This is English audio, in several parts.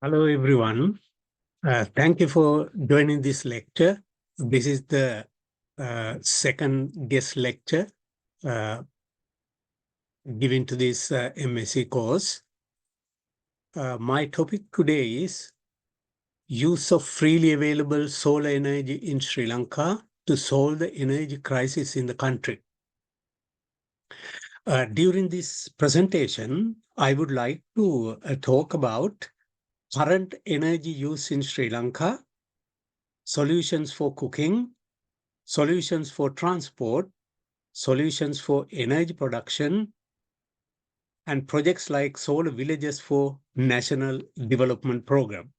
Hello, everyone. Thank you for joining this lecture. This is the second guest lecture uh, given to this MSc course. My topic today is use of freely available solar energy in Sri Lanka to solve the energy crisis in the country. During this presentation, I would like to talk about current energy use in Sri Lanka, solutions for cooking, solutions for transport, solutions for energy production, and projects like solar villages for national development program.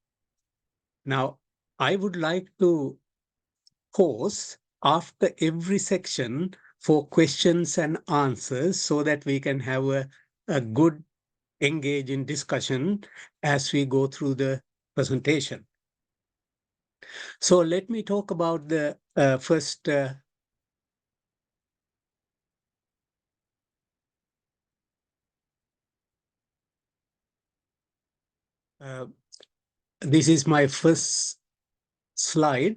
Now, I would like to pause after every section for questions and answers so that we can have a good engage in discussion as we go through the presentation. So let me talk about the first this is my first slide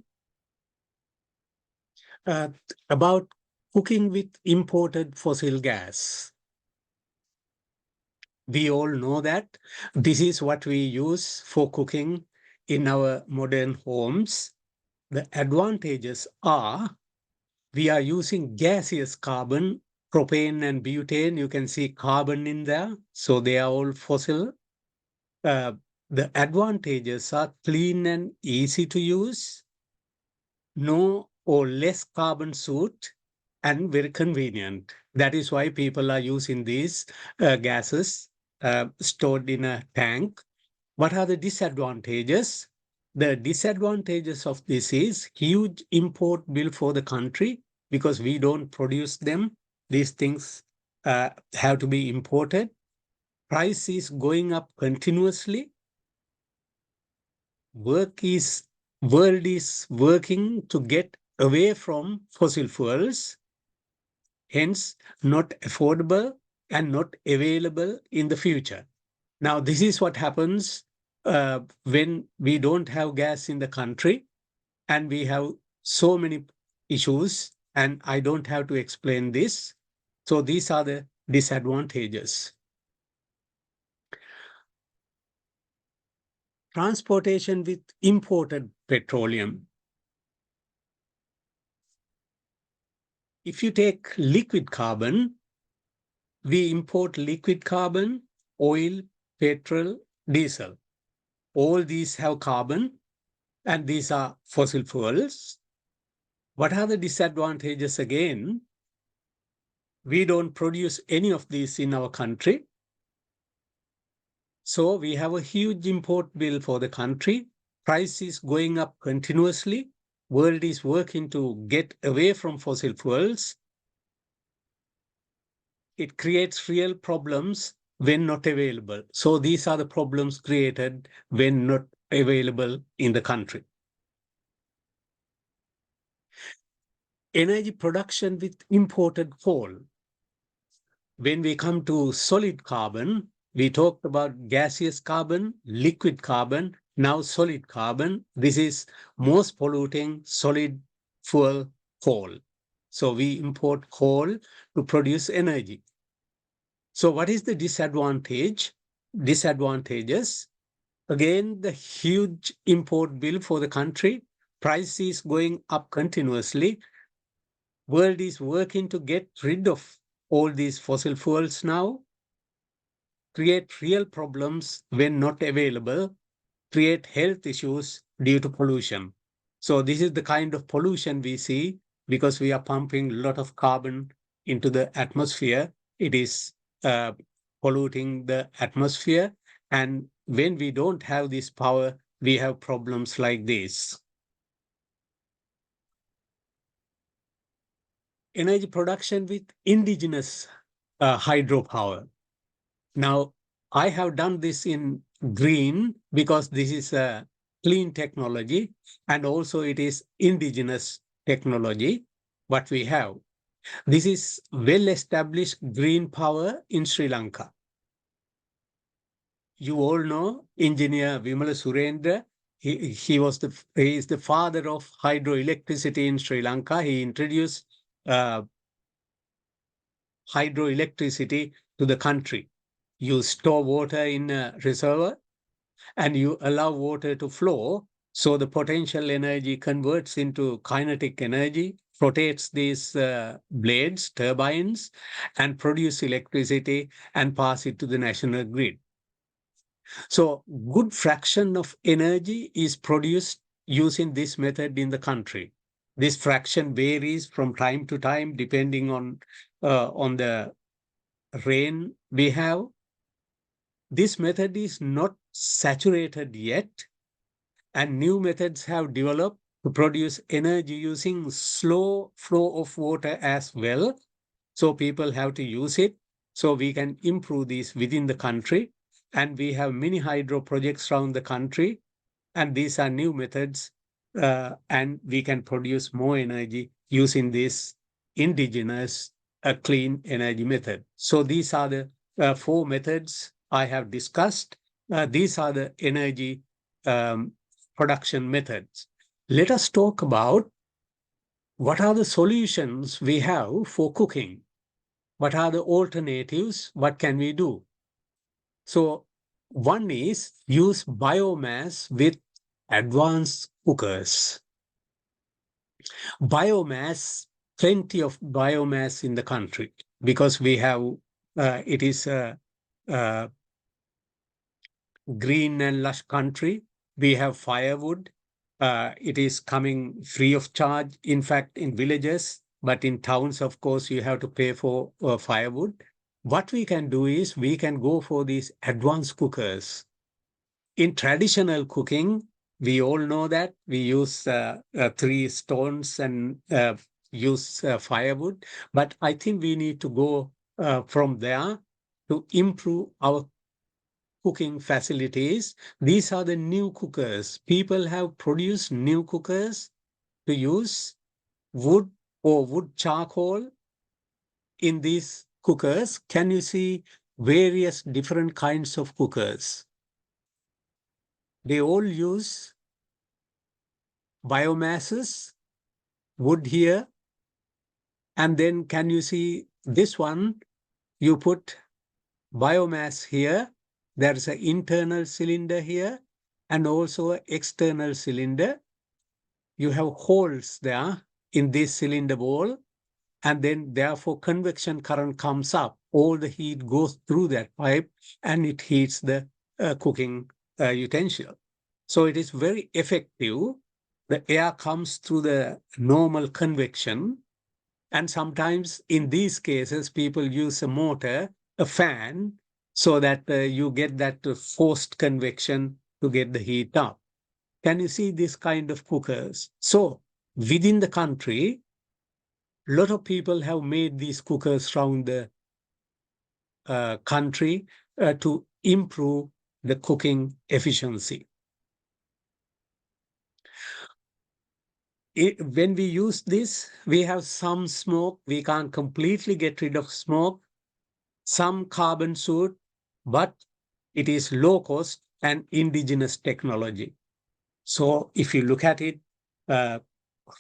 uh, about cooking with imported fossil gas. We all know that this is what we use for cooking in our modern homes. The advantages are we are using gaseous carbon, propane and butane. You can see carbon in there, so they are all fossil. Uh, the advantages are clean and easy to use, no or less carbon soot, and very convenient. That is why people are using these gases stored in a tank. What are the disadvantages? The disadvantages of this is huge import bill for the country because we don't produce them. These things have to be imported. Price is going up continuously. World is working to get away from fossil fuels, hence not affordable and not available in the future. Now, this is what happens when we don't have gas in the country and we have so many issues, and I don't have to explain this. So these are the disadvantages. Transportation with imported petroleum. If you take liquid carbon, we import liquid carbon, oil, petrol, diesel. All these have carbon, and these are fossil fuels. What are the disadvantages again? We don't produce any of these in our country. So we have a huge import bill for the country. Price is going up continuously. World is working to get away from fossil fuels. It creates real problems when not available. So these are the problems created when not available in the country. Energy production with imported coal. When we come to solid carbon, we talked about gaseous carbon, liquid carbon, now solid carbon. This is most polluting solid fuel coal. So we import coal to produce energy. So what is the disadvantage? Disadvantages. Again, the huge import bill for the country. Price is going up continuously. World is working to get rid of all these fossil fuels now, create real problems when not available, create health issues due to pollution. So this is the kind of pollution we see because we are pumping a lot of carbon into the atmosphere. It is polluting the atmosphere. And when we don't have this power, we have problems like this. Energy production with indigenous hydropower. Now, I have done this in green because this is a clean technology and also it is indigenous technology, what we have. This is well-established green power in Sri Lanka. you all know engineer Vimala Surendra. He is the father of hydroelectricity in Sri Lanka. He introduced uh, hydroelectricity to the country. You store water in a reservoir and you allow water to flow. So the potential energy converts into kinetic energy, rotates these blades, turbines, and produce electricity and pass it to the national grid. So good fraction of energy is produced using this method in the country. This fraction varies from time to time depending on the rain we have. This method is not saturated yet, and new methods have developed to produce energy using slow flow of water as well. So people have to use it. So we can improve this within the country. And we have many hydro projects around the country. And these are new methods. And we can produce more energy using this indigenous clean energy method. So these are the four methods I have discussed. These are the energy um, production methods. Let us talk about what are the solutions we have for cooking. What are the alternatives? What can we do? So one is use biomass with advanced cookers. Biomass, plenty of biomass in the country because we have, it is a green and lush country. We have firewood. It is coming free of charge, in fact, in villages, but in towns, of course, you have to pay for firewood. What we can do is we can go for these advanced cookers. In traditional cooking, we all know that we use three stones and use firewood, but I think we need to go from there to improve our cooking facilities. These are the new cookers. People have produced new cookers to use wood or wood charcoal in these cookers. Can you see various different kinds of cookers? They all use biomasses, wood here, and then can you see this one? You put biomass here. There's an internal cylinder here and also an external cylinder. You have holes there in this cylinder wall, and then therefore convection current comes up. All the heat goes through that pipe and it heats the cooking utensil. So it is very effective. The air comes through the normal convection. And sometimes in these cases, people use a motor, a fan, so that you get that forced convection to get the heat up. Can you see this kind of cookers? So within the country, a lot of people have made these cookers around the country to improve the cooking efficiency. When we use this, we have some smoke. We can't completely get rid of smoke, some carbon soot, but it is low cost and indigenous technology. So if you look at it, uh,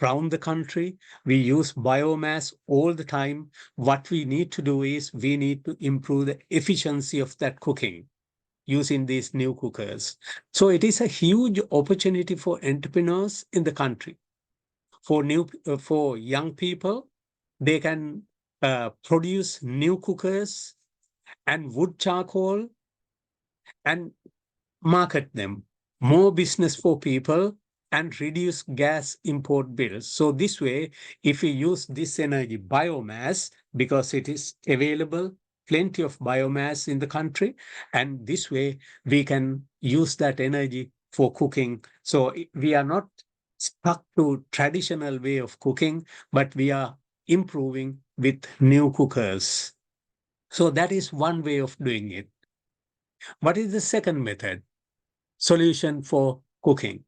around the country, we use biomass all the time. What we need to do is we need to improve the efficiency of that cooking using these new cookers. So it is a huge opportunity for entrepreneurs in the country. For young people, they can produce new cookers and wood charcoal and market them. More business for people and reduce gas import bills. So this way, if we use this energy, biomass, because it is available, plenty of biomass in the country, and this way we can use that energy for cooking. So we are not stuck to traditional way of cooking, but we are improving with new cookers. So that is one way of doing it. What is the second method? Solution for cooking.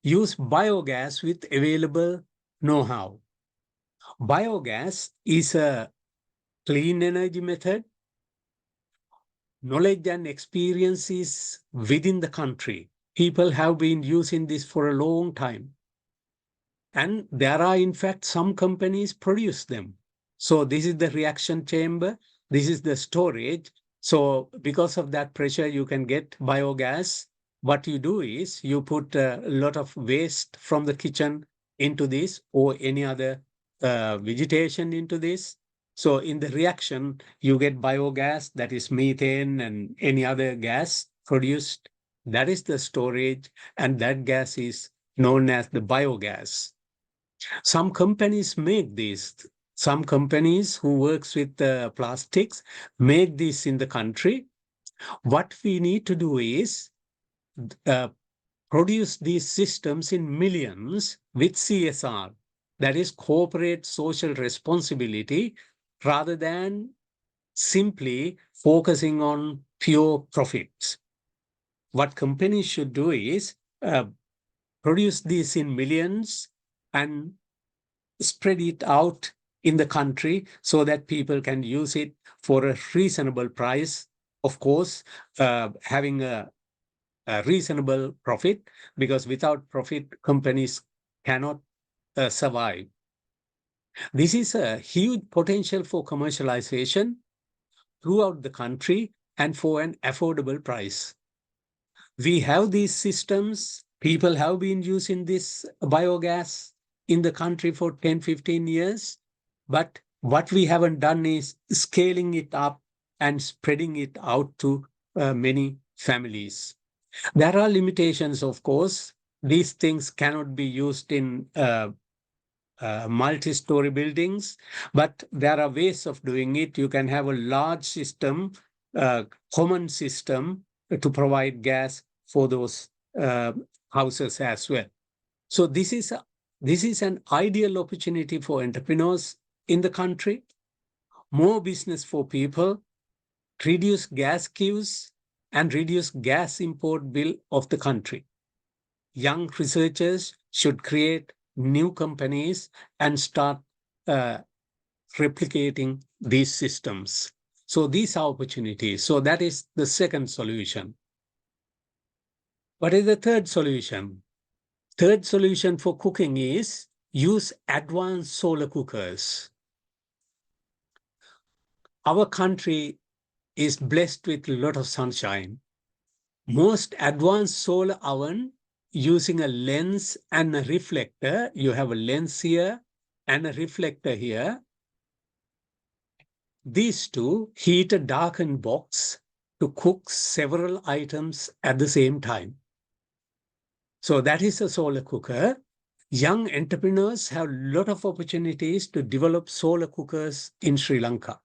Use biogas with available know-how. Biogas is a clean energy method knowledge and experience is within the country. People have been using this for a long time. And there are, in fact, some companies produce them. So this is the reaction chamber. This is the storage. So because of that pressure, you can get biogas. What you do is you put a lot of waste from the kitchen into this or any other vegetation into this. So in the reaction, you get biogas, that is methane and any other gas produced. That is the storage, and that gas is known as the biogas. Some companies make this. Some companies who works with plastics make this in the country. What we need to do is uh, produce these systems in millions with CSR, that is corporate social responsibility, rather than simply focusing on pure profits. What companies should do is produce these in millions and spread it out in the country so that people can use it for a reasonable price. Of course, having a reasonable profit, because without profit, companies cannot survive. This is a huge potential for commercialization throughout the country and for an affordable price. We have these systems. People have been using this biogas in the country for 10, 15 years. But what we haven't done is scaling it up and spreading it out to many families. There are limitations, of course. These things cannot be used in multi-story buildings, but there are ways of doing it. You can have a large system, common system to provide gas for those uh, houses as well. So this is an ideal opportunity for entrepreneurs in the country, more business for people, reduce gas queues, and reduce gas import bill of the country. Young researchers should create new companies and start uh, replicating these systems. So these are opportunities. So that is the second solution. What is the third solution? Third solution for cooking is use advanced solar cookers. Our country is blessed with a lot of sunshine. Most advanced solar oven using a lens and a reflector. You have a lens here and a reflector here. These two heat a darkened box to cook several items at the same time. So that is a solar cooker. Young entrepreneurs have a lot of opportunities to develop solar cookers in Sri Lanka.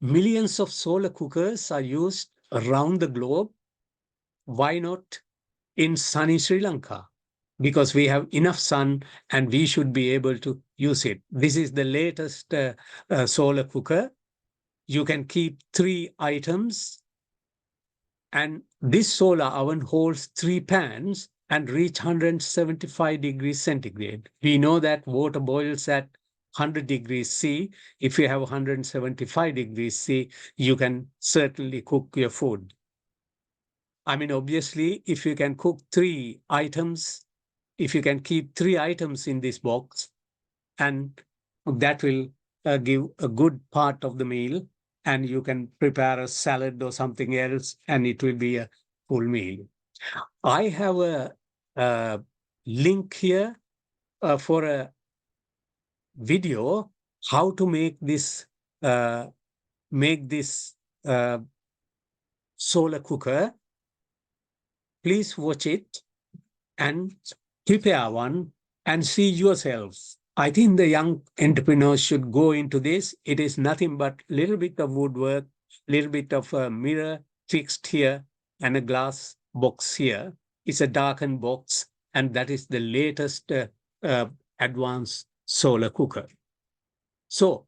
Millions of solar cookers are used around the globe. Why not in sunny Sri Lanka? Because we have enough sun and we should be able to use it. This is the latest solar cooker. You can keep 3 items, and this solar oven holds 3 pans and reach 175 degrees centigrade. We know that water boils at 100 degrees C. If you have 175 degrees C, you can certainly cook your food. I mean, obviously, if you can cook 3 items, if you can keep 3 items in this box, and that will give a good part of the meal, and you can prepare a salad or something else, and it will be a full meal. I have a link here for a video how to uh, make this solar cooker. Please watch it and prepare one and see yourselves. I think the young entrepreneurs should go into this. It is nothing but a little bit of woodwork, little bit of a mirror fixed here, and a glass box here. It's a darkened box, and that is the latest advanced solar cooker. So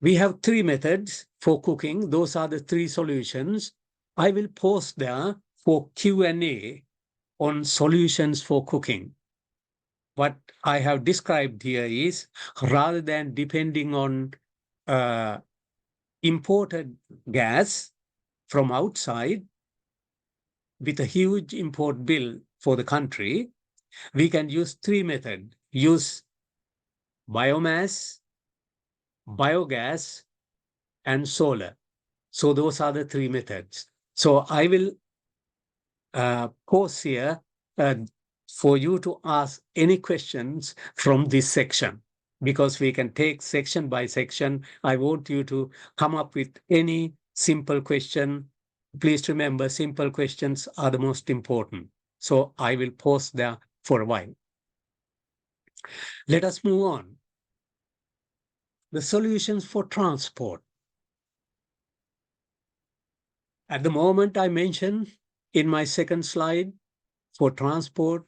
we have 3 methods for cooking. Those are the 3 solutions. I will post there for Q&A on solutions for cooking. What I have described here is, rather than depending on imported gas from outside with a huge import bill for the country, we can use three methods. Use biomass, biogas, and solar. So those are the three methods. So I will pause here uh, for you to ask any questions from this section, because we can take section by section. I want you to come up with any simple question. Please remember, simple questions are the most important. So I will pause there for a while. Let us move on. The solutions for transport. At the moment, I mentioned in my second slide, for transport,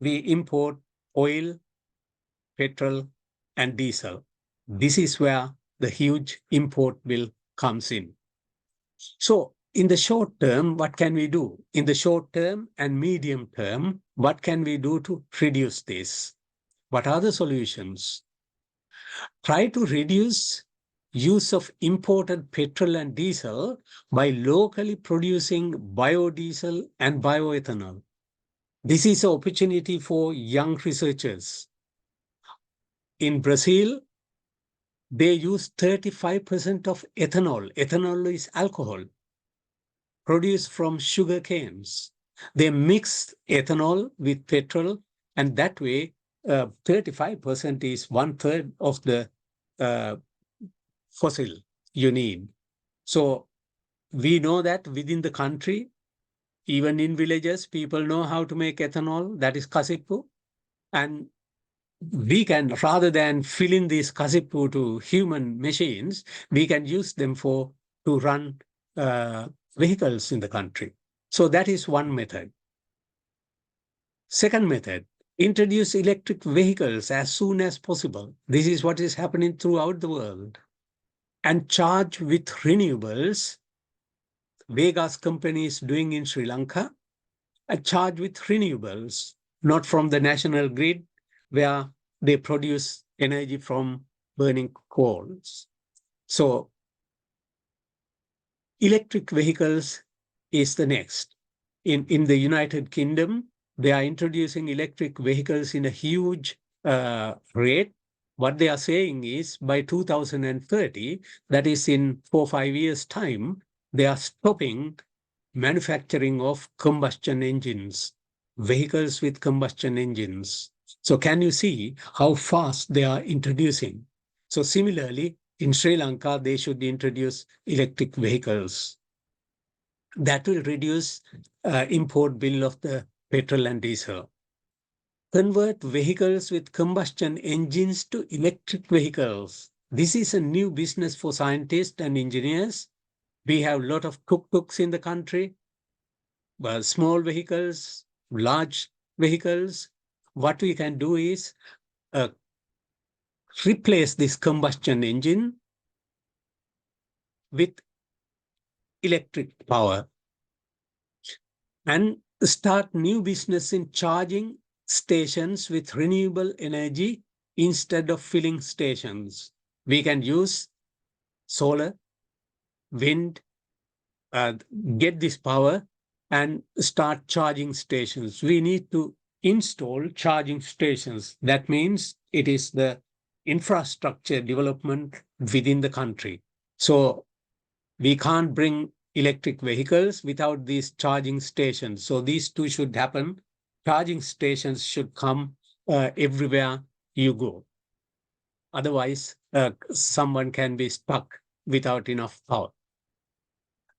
we import oil, petrol, and diesel. This is where the huge import bill comes in. So in the short term, what can we do? In the short term and medium term, what can we do to reduce this? What are the solutions? Try to reduce use of imported petrol and diesel by locally producing biodiesel and bioethanol. This is an opportunity for young researchers. In Brazil, they use 35% of ethanol. Ethanol is alcohol produced from sugar canes. They mix ethanol with petrol, and that way, 35% is one third of the uh, fossil you need. So we know that within the country, even in villages, people know how to make ethanol, that is kasippu. And we can, rather than filling these kasippu to human machines, we can use them to run vehicles in the country. So that is one method. Second method, introduce electric vehicles as soon as possible. This is what is happening throughout the world. And charge with renewables. Vegas company is doing in Sri Lanka, a charge with renewables, not from the national grid, where they produce energy from burning coals. So electric vehicles is the next. In the United Kingdom, they are introducing electric vehicles in a huge rate. What they are saying is by 2030, that is in 4 or 5 years' time, they are stopping manufacturing of combustion engines, vehicles with combustion engines. So can you see how fast they are introducing? So similarly, in Sri Lanka, they should introduce electric vehicles. That will reduce import bill of the petrol and diesel. Convert vehicles with combustion engines to electric vehicles. This is a new business for scientists and engineers. We have a lot of tuk-tuks in the country, small vehicles, large vehicles. What we can do is replace this combustion engine with electric power and start new business in charging stations with renewable energy instead of filling stations. We can use solar, wind, get this power and start charging stations. We need to install charging stations. That means it is the infrastructure development within the country. So we can't bring electric vehicles without these charging stations. So these two should happen. Charging stations should come everywhere you go. Otherwise, someone can be stuck without enough power.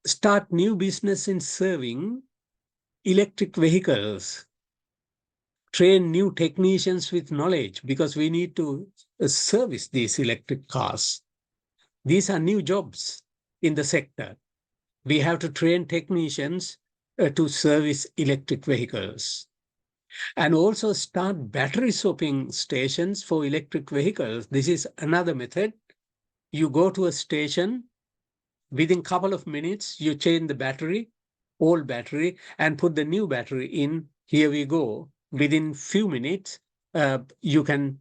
Start new business in serving electric vehicles. Train new technicians with knowledge, because we need to service these electric cars. These are new jobs in the sector. We have to train technicians to service electric vehicles. And also start battery swapping stations for electric vehicles. This is another method. You go to a station, within a couple of minutes, you change the battery, old battery, and put the new battery in. Here we go. Within few minutes, you can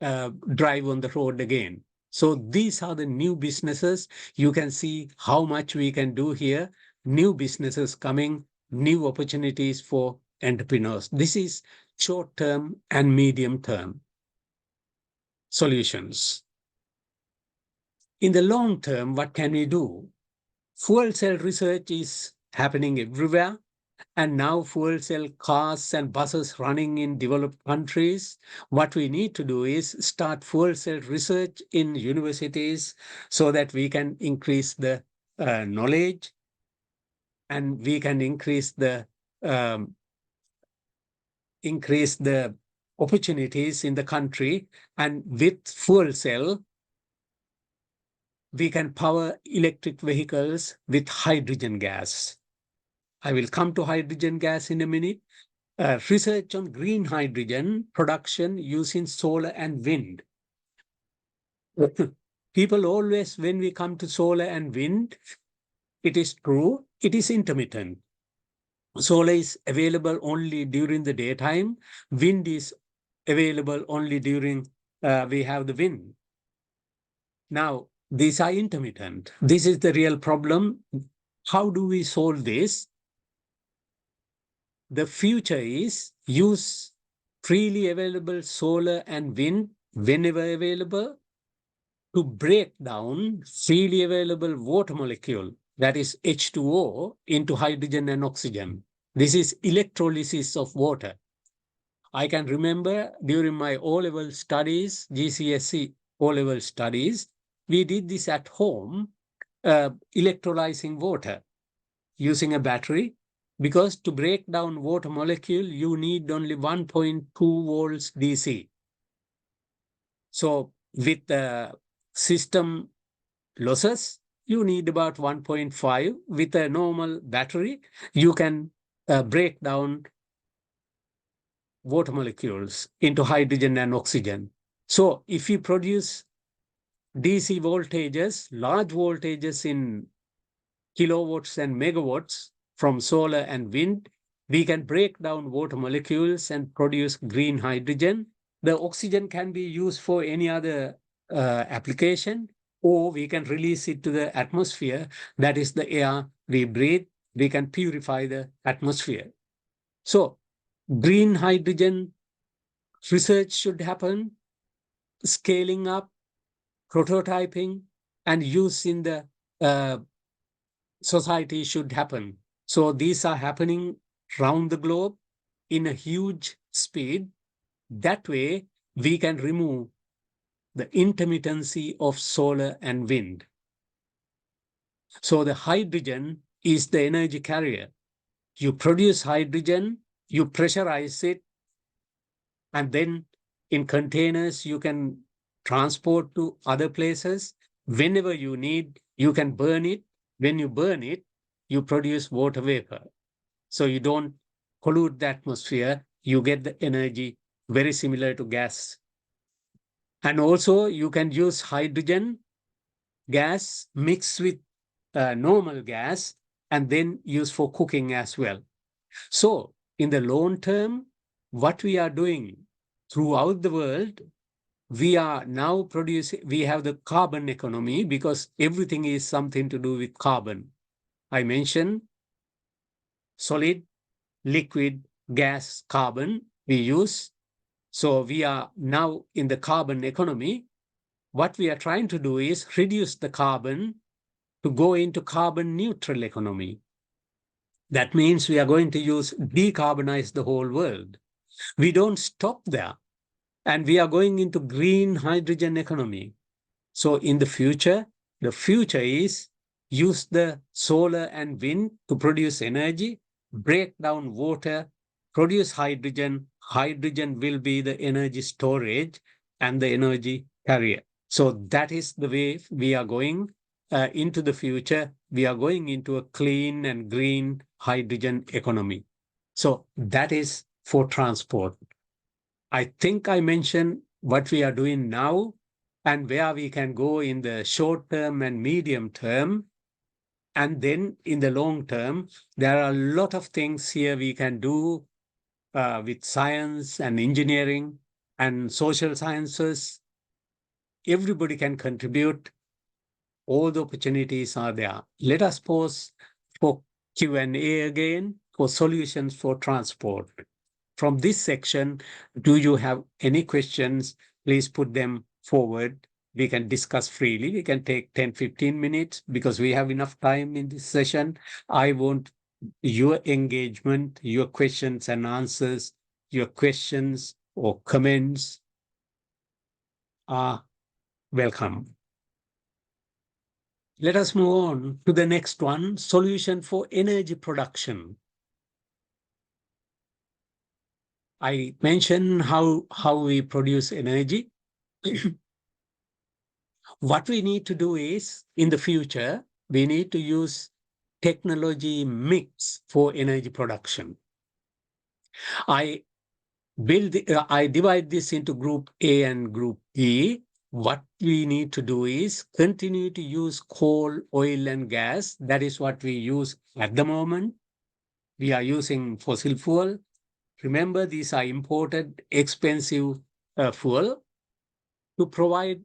drive on the road again. So these are the new businesses. You can see how much we can do here. New businesses coming, new opportunities for entrepreneurs. This is short-term and medium-term solutions. In the long term, what can we do? Fuel cell research is happening everywhere. And now fuel cell cars and buses running in developed countries. What we need to do is start fuel cell research in universities so that we can increase the knowledge and we can increase the um, opportunities in the country. And with fuel cell, we can power electric vehicles with hydrogen gas. I will come to hydrogen gas in a minute. Research on green hydrogen production using solar and wind. People always, when we come to solar and wind, it is true, it is intermittent. Solar is available only during the daytime. Wind is available only during we have the wind. Now, these are intermittent. This is the real problem. How do we solve this? The future is use freely available solar and wind whenever available to break down freely available water molecule, that is H2O, into hydrogen and oxygen. This is electrolysis of water. I can remember during my O-level studies, GCSE O-level studies, we did this at home, electrolyzing water using a battery, because to break down water molecule, you need only 1.2 volts DC. So with the system losses, you need about 1.5. With a normal battery, you can break down water molecules into hydrogen and oxygen. So if you produce DC voltages, large voltages in kilowatts and megawatts from solar and wind, we can break down water molecules and produce green hydrogen. The oxygen can be used for any other application, or we can release it to the atmosphere. That is the air we breathe. We can purify the atmosphere. So green hydrogen research should happen, scaling up, prototyping, and use in the society should happen. So these are happening around the globe in a huge speed. That way, we can remove the intermittency of solar and wind. So the hydrogen is the energy carrier. You produce hydrogen, you pressurize it, and then in containers, you can transport to other places. Whenever you need, you can burn it. When you burn it, you produce water vapor. So you don't pollute the atmosphere. You get the energy very similar to gas. And also you can use hydrogen gas mixed with normal gas and then use for cooking as well. So in the long term, what we are doing throughout the world, we are now producing, we have the carbon economy because everything is something to do with carbon. I mentioned solid, liquid, gas, carbon we use. So we are now in the carbon economy. What we are trying to do is reduce the carbon to go into carbon neutral economy. That means we are going to decarbonize the whole world. We don't stop there. And we are going into green hydrogen economy. So in the future is use the solar and wind to produce energy, break down water, produce hydrogen. Hydrogen will be the energy storage and the energy carrier. So that is the way we are going into the future. We are going into a clean and green hydrogen economy. So that is for transport. I think I mentioned what we are doing now and where we can go in the short term and medium term. And then in the long term, there are a lot of things here we can do with science and engineering and social sciences everybody can contribute. All the opportunities are there. Let us pause for Q&A again for solutions for transport. From this section, do you have any questions? Please put them forward. We can discuss freely. We can take 10, 15 minutes because we have enough time in this session. I want your engagement, your questions and answers, your questions or comments are welcome. Let us move on to the next one, solution for energy production. I mentioned how we produce energy. What we need to do is, in the future, we need to use technology mix for energy production. I divide this into group A and group B. What we need to do is continue to use coal, oil, and gas. That is what we use at the moment. We are using fossil fuel. Remember, these are imported, expensive fuel to provide.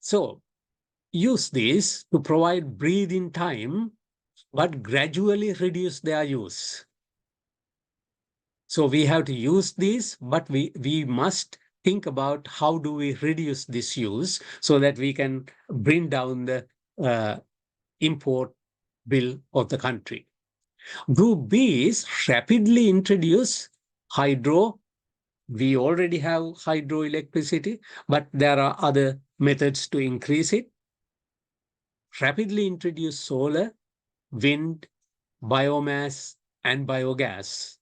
So use this to provide breathing time, but gradually reduce their use. So we have to use this, but we must think about how do we reduce this use so that we can bring down the import bill of the country. Group B is rapidly introduce hydro. We already have hydroelectricity, but there are other methods to increase it. Rapidly introduce solar, wind, biomass, and biogas,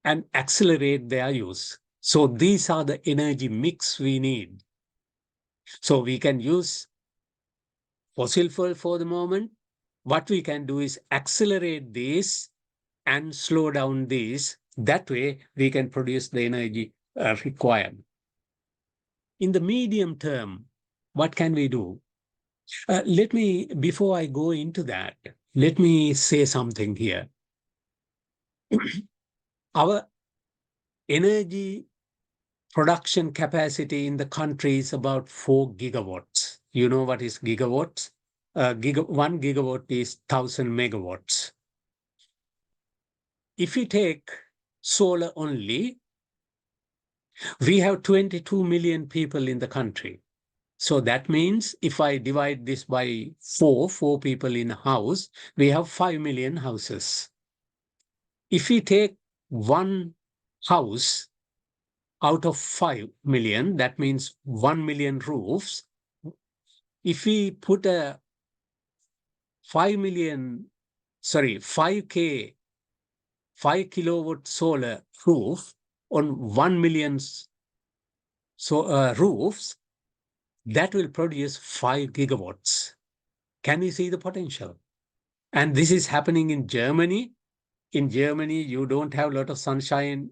and accelerate their use. So these are the energy mix we need. So we can use fossil fuel for the moment. What we can do is accelerate this and slow down this. That way we can produce the energy required. In the medium term, what can we do? Before I go into that, let me say something here. Our energy production capacity in the country is about 4 gigawatts. You know what is gigawatts? 1 gigawatt is 1,000 megawatts. If we take solar only, we have 22 million people in the country. So that means if I divide this by four people in a house, we have 5 million houses. If we take one house out of 5 million, that means 1 million roofs. If we put a 5K, 5 kilowatt solar roof on 1 million roofs, that will produce 5 gigawatts. Can you see the potential? And this is happening in Germany. In Germany, you don't have a lot of sunshine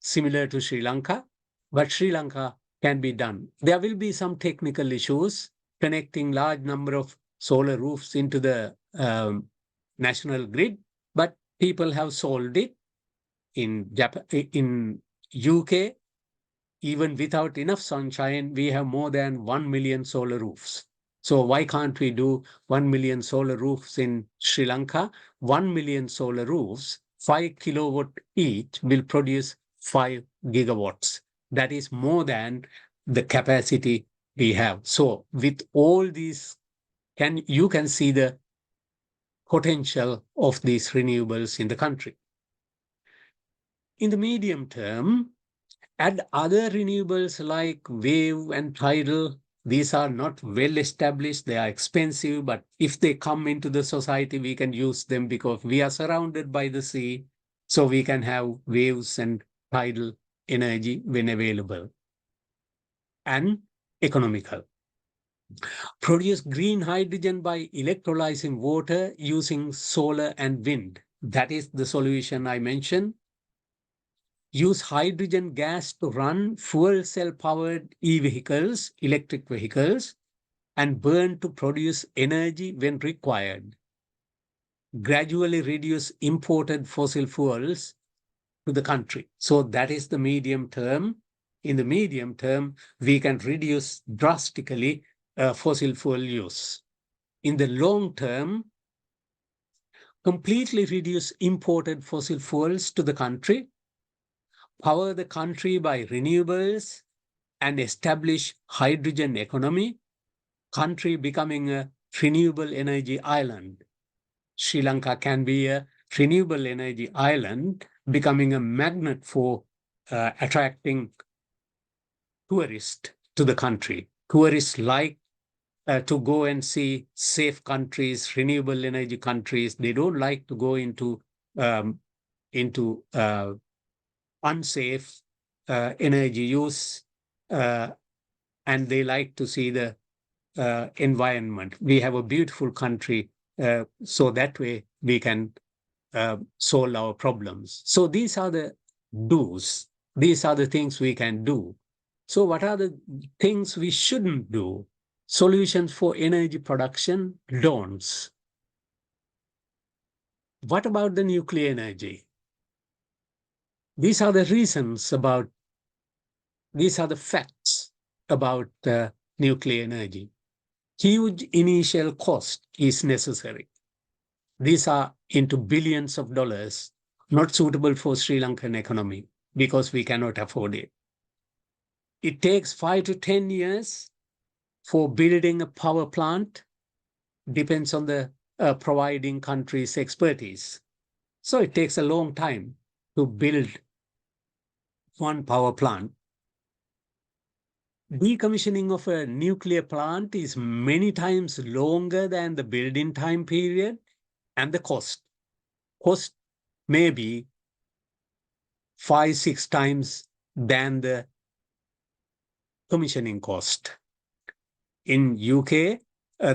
similar to Sri Lanka, but Sri Lanka can be done. There will be some technical issues connecting large number of solar roofs into the national grid, but people have solved it. In UK, even without enough sunshine, we have more than 1 million solar roofs. So why can't we do 1 million solar roofs in Sri Lanka? 1 million solar roofs, 5 kilowatt each, will produce 5 gigawatts. That is more than the capacity we have. So with all these, you can see the potential of these renewables in the country. In the medium term, add other renewables like wave and tidal. These are not well established. They are expensive, but if they come into the society, we can use them because we are surrounded by the sea. So we can have waves and tidal energy when available and economical. Produce green hydrogen by electrolyzing water using solar and wind. That is the solution I mentioned. Use hydrogen gas to run fuel cell powered e-vehicles, electric vehicles, and burn to produce energy when required. Gradually reduce imported fossil fuels to the country. So that is the medium term in the medium term, we can reduce drastically fossil fuel use. In the long term, completely reduce imported fossil fuels to the country, power the country by renewables, and establish hydrogen economy, country becoming a renewable energy island. Sri Lanka can be a renewable energy island, becoming a magnet for attracting tourists to the country. Tourists like to go and see safe countries, renewable energy countries. They don't like to go um, into unsafe energy use, and they like to see the environment. We have a beautiful country, so that way we can solve our problems. So these are the do's. These are the things we can do. So what are the things we shouldn't do? Solutions for energy production, don'ts. What about the nuclear energy? These are the reasons about, these are the facts about nuclear energy. Huge initial cost is necessary. These are into billions of dollars, not suitable for Sri Lankan economy because we cannot afford it. It takes 5 to 10 years for building a power plant, depends on the providing country's expertise. So it takes a long time to build one power plant. Decommissioning of a nuclear plant is many times longer than the building time period and the cost. Cost may be 5, 6 times than the commissioning cost. In UK,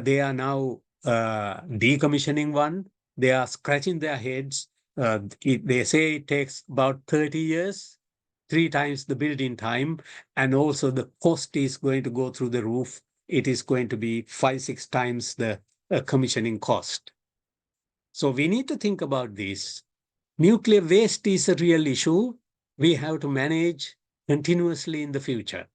they are now decommissioning one. They are scratching their heads. They say it takes about 30 years, 3 times the building time, and also the cost is going to go through the roof. It is going to be 5, 6 times the commissioning cost. So we need to think about this. Nuclear waste is a real issue. We have to manage continuously in the future.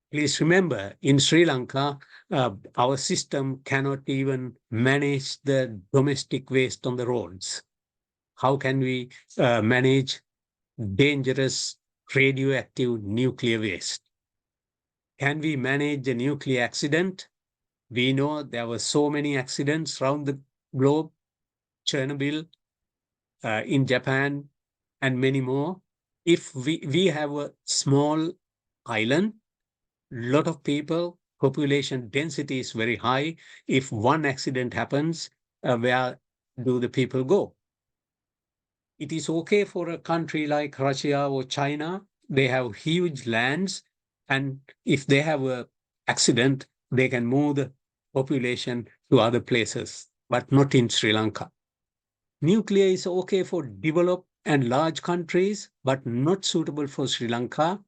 Please remember, in Sri Lanka, our system cannot even manage the domestic waste on the roads. How can we manage dangerous radioactive nuclear waste? Can we manage a nuclear accident? We know there were so many accidents around the globe, Chernobyl, in Japan, and many more. If we have a small island, lot of people, population density is very high. If one accident happens, where do the people go? It is okay for a country like Russia or China. They have huge lands, and if they have an accident, they can move the population to other places, but not in Sri Lanka. Nuclear is okay for developed and large countries, but not suitable for Sri Lanka.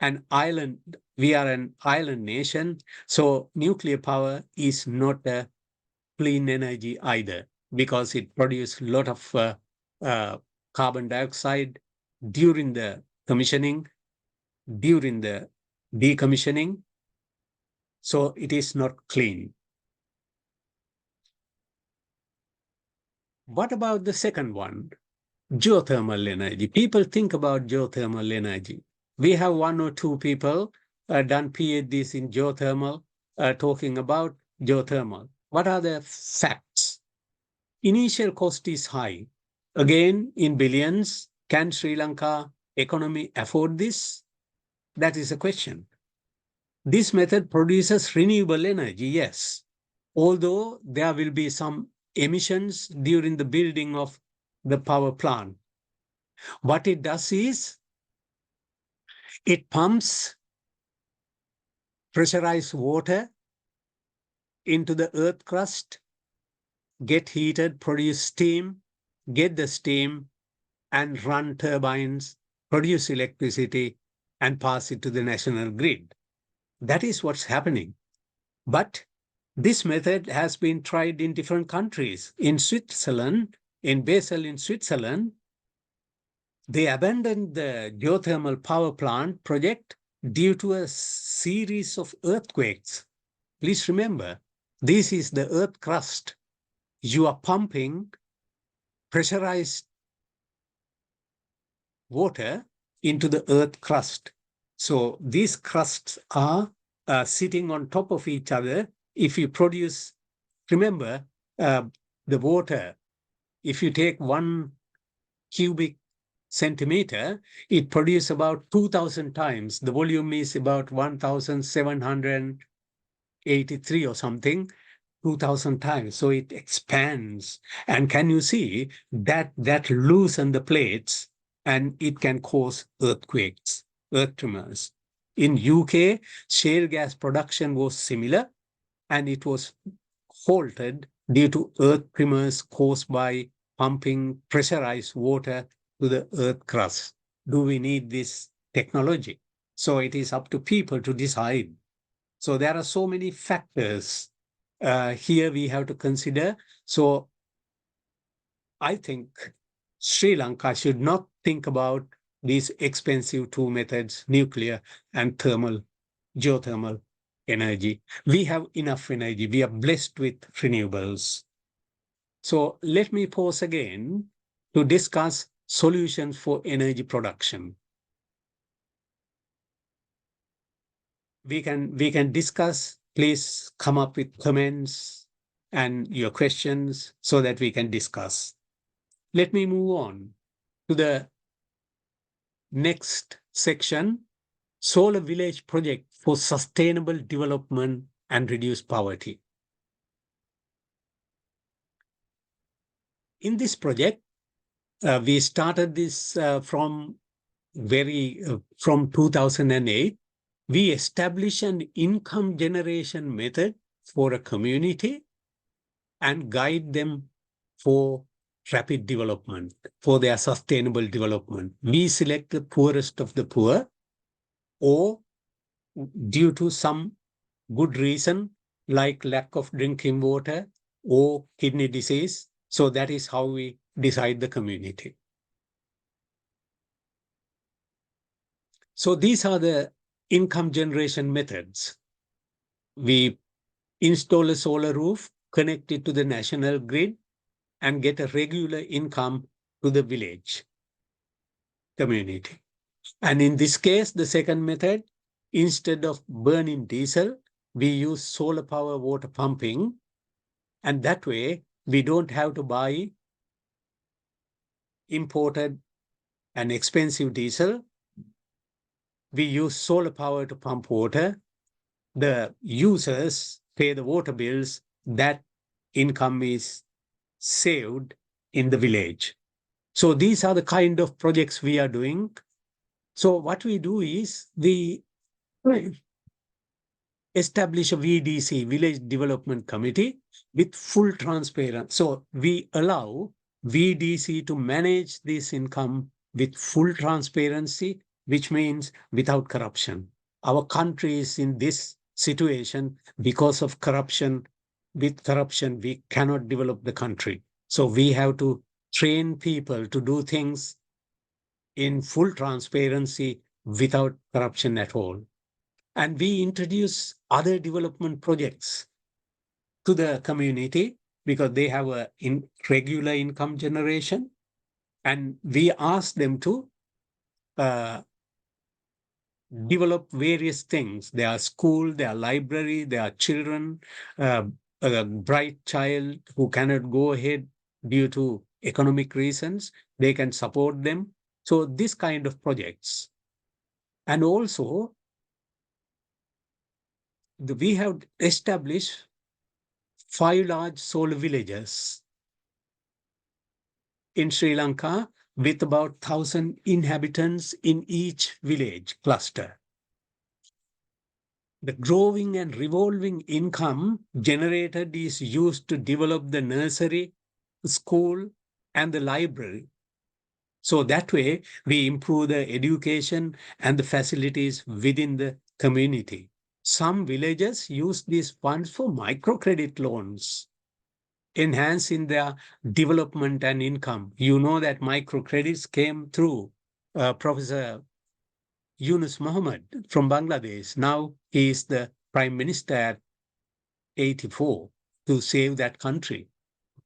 An island, we are an island nation, so nuclear power is not a clean energy either because it produces a lot of uh, carbon dioxide during the commissioning, during the decommissioning, so it is not clean. What about the second one? Geothermal energy. People think about geothermal energy. We have 1 or 2 people done PhDs in geothermal, talking about geothermal. What are the facts? Initial cost is high. Again, in billions, can Sri Lanka economy afford this? That is a question. This method produces renewable energy, yes, although there will be some emissions during the building of the power plant. What it does is it pumps pressurized water into the earth crust, get heated, produce steam, get the steam, and run turbines, produce electricity, and pass it to the national grid. That is what's happening. But this method has been tried in different countries. In Switzerland, in Basel in Switzerland, They abandoned the geothermal power plant project due to a series of earthquakes. Please remember, this is the earth crust. You are pumping pressurized water into the earth crust. So these crusts are sitting on top of each other. If you produce, remember, uh, the water, if you take 1 cubic centimeter, it produces about 2,000 times. The volume is about 1,783 or something. 2,000 times. So it expands. And can you see that loosen the plates and it can cause earthquakes, earth tremors. In UK, shale gas production was similar and it was halted due to earth tremors caused by pumping pressurized water to the earth crust. Do we need this technology? So it is up to people to decide. So there are so many factors here we have to consider. So I think Sri Lanka should not think about these expensive two methods, nuclear and thermal, geothermal energy. We have enough energy. We are blessed with renewables. So let me pause again to discuss solutions for energy production. We can discuss. Please come up with comments and your questions so that we can discuss. Let me move on to the next section, solar village project for sustainable development and reduce poverty. In this project, we started this from 2008. We established an income generation method for a community and guide them for rapid development, for their sustainable development. We select the poorest of the poor, or due to some good reason like lack of drinking water or kidney disease. So that is how we decide the community. So these are the income generation methods. We install a solar roof, connect it to the national grid, and get a regular income to the village community. And in this case, the second method, instead of burning diesel, we use solar power water pumping. And that way, we don't have to buy imported and expensive diesel. We use solar power to pump water. The users pay the water bills. That income is saved in the village. So these are the kind of projects we are doing. So what we do is we establish a VDC, Village Development Committee, with full transparency. So we allow VDC to manage this income with full transparency, which means without corruption. Our country is in this situation because of corruption. With corruption, we cannot develop the country. So we have to train people to do things in full transparency without corruption at all. And we introduce other development projects to the community because they have a regular income generation. And we ask them to uh, develop various things. There are school, there are library, there are children, a bright child who cannot go ahead due to economic reasons, they can support them. So this kind of projects. And also, we have established 5 large solar villages in Sri Lanka with about 1,000 inhabitants in each village cluster. The growing and revolving income generated is used to develop the nursery, school, and the library. So that way, we improve the education and the facilities within the community. Some villages use these funds for microcredit loans. enhancing their development and income. You know that microcredits came through Professor Yunus Muhammad from Bangladesh. Now he is the prime minister at 84 to save that country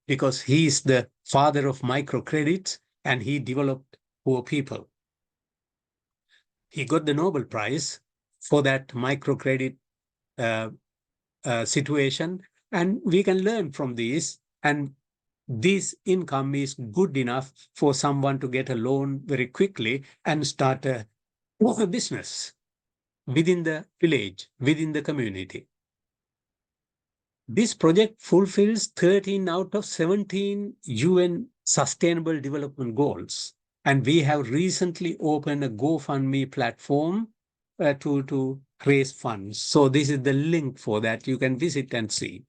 because he is the father of microcredits and he developed poor people. He got the Nobel Prize for that microcredit uh, situation, and we can learn from this. And this income is good enough for someone to get a loan very quickly and start a business within the village, within the community. This project fulfills 13 out of 17 UN Sustainable Development Goals. And we have recently opened a GoFundMe platform to raise funds. So this is the link for that. You can visit and see.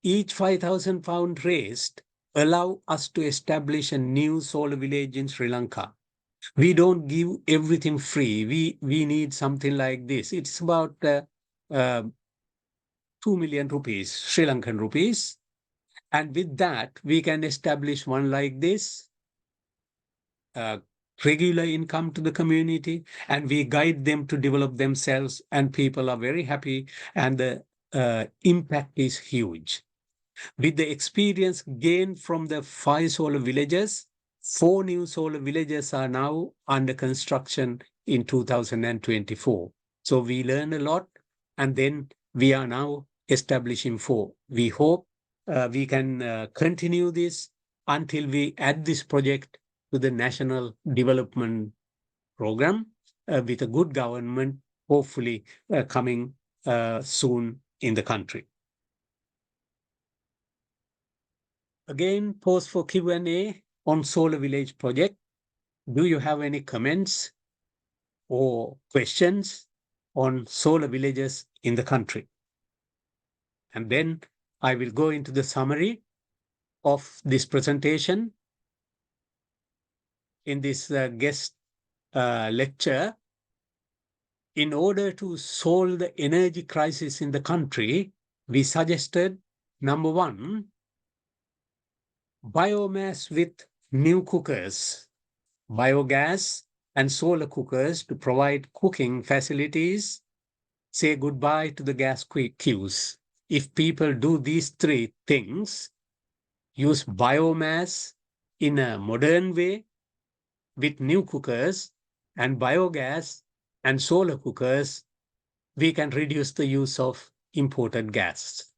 Each 5,000 pound raised allow us to establish a new solar village in Sri Lanka. We don't give everything free. We need something like this. It's about uh, 2 million rupees, Sri Lankan rupees. And with that, we can establish one like this, regular income to the community, and we guide them to develop themselves, and people are very happy, and the impact is huge. With the experience gained from the 5 solar villages, 4 new solar villages are now under construction in 2024. So we learn a lot, and then we are now establishing 4. We hope we can continue this until we add this project to the national development program with a good government, hopefully coming soon in the country. Again, pause for Q&A on Solar Village project. Do you have any comments or questions on solar villages in the country? And then I will go into the summary of this presentation. In this guest lecture, in order to solve the energy crisis in the country, we suggested, number 1, biomass with new cookers, biogas and solar cookers to provide cooking facilities, say goodbye to the gas queues. If people do these 3 things, use biomass in a modern way with new cookers and biogas and solar cookers, we can reduce the use of imported gas.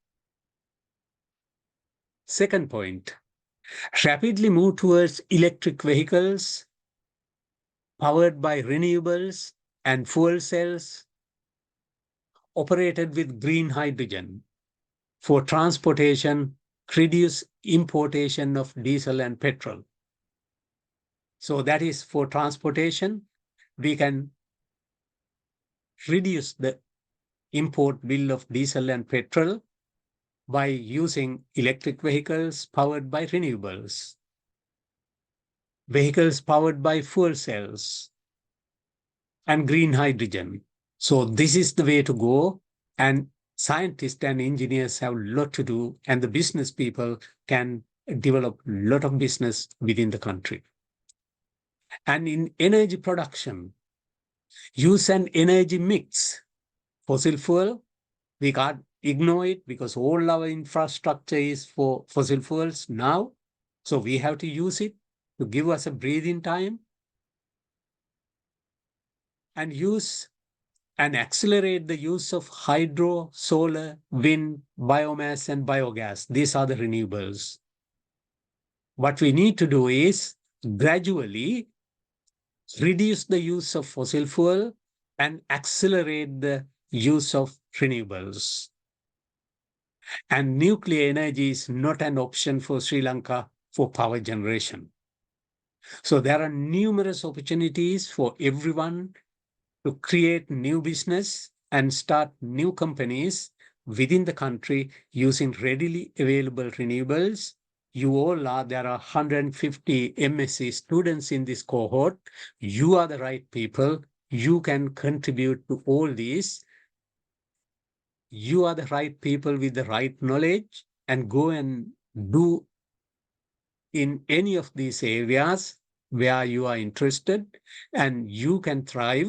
Second point, rapidly move towards electric vehicles powered by renewables and fuel cells operated with green hydrogen. For transportation, reduce importation of diesel and petrol. So that is for transportation. We can reduce the import bill of diesel and petrol by using electric vehicles powered by renewables, vehicles powered by fuel cells, and green hydrogen. So this is the way to go. And scientists and engineers have a lot to do, and the business people can develop a lot of business within the country. And in energy production, use an energy mix. Fossil fuel, we can't ignore it because all our infrastructure is for fossil fuels now. So we have to use it to give us a breathing time, and use and accelerate the use of hydro, solar, wind, biomass, and biogas. These are the renewables. What we need to do is gradually reduce the use of fossil fuel and accelerate the use of renewables. And nuclear energy is not an option for Sri Lanka for power generation. So there are numerous opportunities for everyone to create new business and start new companies within the country using readily available renewables. You all are, there are 150 MSc students in this cohort. You are the right people. You can contribute to all these. You are the right people with the right knowledge. and go and do in any of these areas where you are interested, and you can thrive.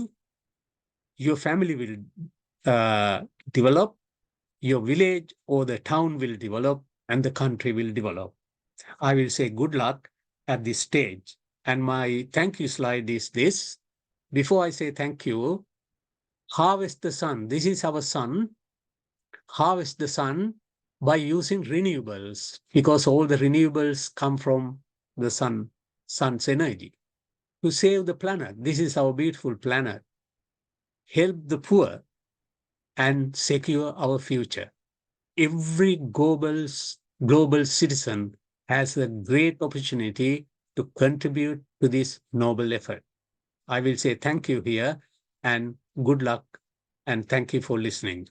Your family will develop, your village or the town will develop, and the country will develop. I will say good luck at this stage. And my thank you slide is this. Before I say thank you, harvest the sun. This is our sun. Harvest the sun by using renewables, because all the renewables come from the sun's energy. To save the planet, this is our beautiful planet. Help the poor and secure our future. Every global citizen has a great opportunity to contribute to this noble effort. I will say thank you here and good luck, and thank you for listening.